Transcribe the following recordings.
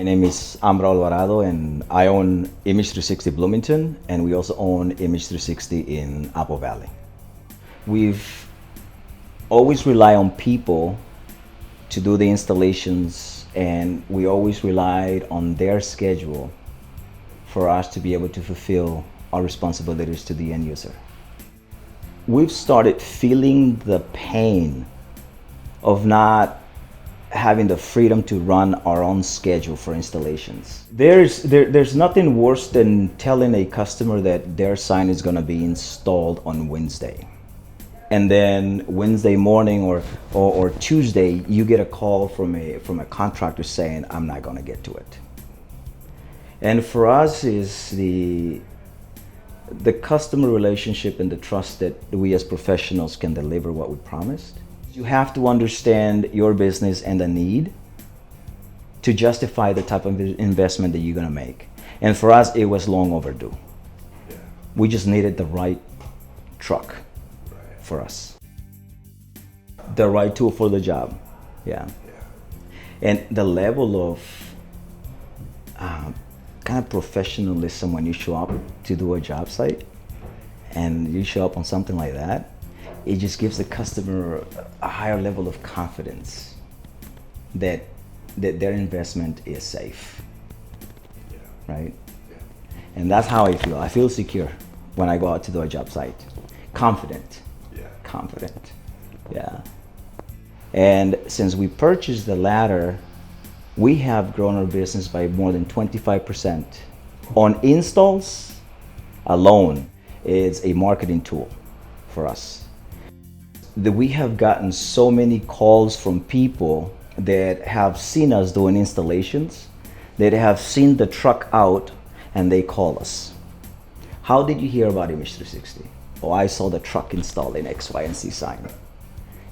My name is Ambro Alvarado, and I own Image 360 Bloomington, and we also own Image 360 in Apple Valley. We've always rely on people to do the installations, and we always relied on their schedule for us to be able to fulfill our responsibilities to the end user. We've started feeling the pain of not having the freedom to run our own schedule for installations. There's nothing worse than telling a customer that their sign is going to be installed on Wednesday, and then Wednesday morning or Tuesday you get a call from a contractor saying, I'm not going to get to it. And for us is the customer relationship and the trust that we as professionals can deliver what we promised. You have to understand your business and the need to justify the type of investment that you're going to make. And for us, it was long overdue. Yeah. We just needed the right truck for us. The right tool for the job. Yeah. And the level of kind of professionalism when you show up to do a job site and you show up on something like that, it just gives the customer a higher level of confidence that their investment is safe, right? Yeah. And that's how I feel. I feel secure when I go out to do a job site. Confident. Yeah. And since we purchased the ladder, we have grown our business by more than 25%. On installs alone, it's a marketing tool for us. We have gotten so many calls from people that have seen us doing installations, that have seen the truck out, and they call us. How did you hear about Image 360? Oh, I saw the truck installed in X, Y, and Z sign.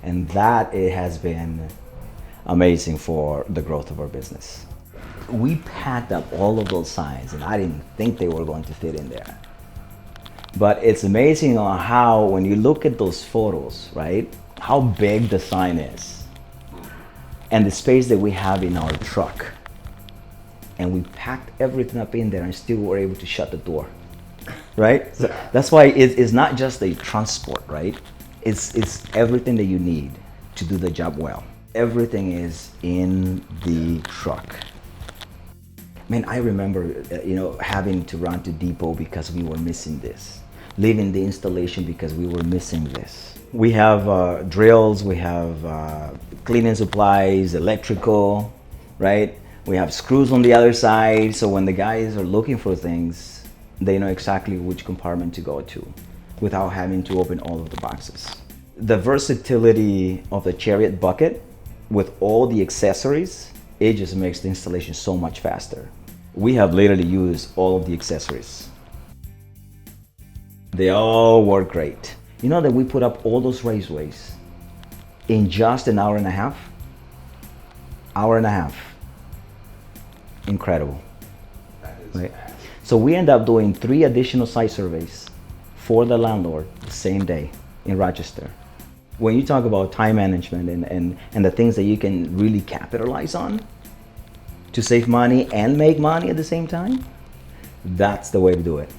And that it has been amazing for the growth of our business. We packed up all of those signs, and I didn't think they were going to fit in there. But it's amazing on how, when you look at those photos, right, how big the sign is and the space that we have in our truck. And we packed everything up in there and still were able to shut the door, right? So that's why it's not just a transport, right? It's everything that you need to do the job well. Everything is in the truck. Man, I remember, having to run to depot because we were missing this. Leaving the installation because we were missing this. We have drills, we have cleaning supplies, electrical, right? We have screws on the other side, so when the guys are looking for things, they know exactly which compartment to go to without having to open all of the boxes. The versatility of the Chariot Bucket with all the accessories, it just makes the installation so much faster. We have literally used all of the accessories. They all work great. You know that we put up all those raceways in just an hour and a half? Hour and a half. Incredible. That is right? So we end up doing 3 additional site surveys for the landlord the same day in Rochester. When you talk about time management and the things that you can really capitalize on to save money and make money at the same time, that's the way to do it.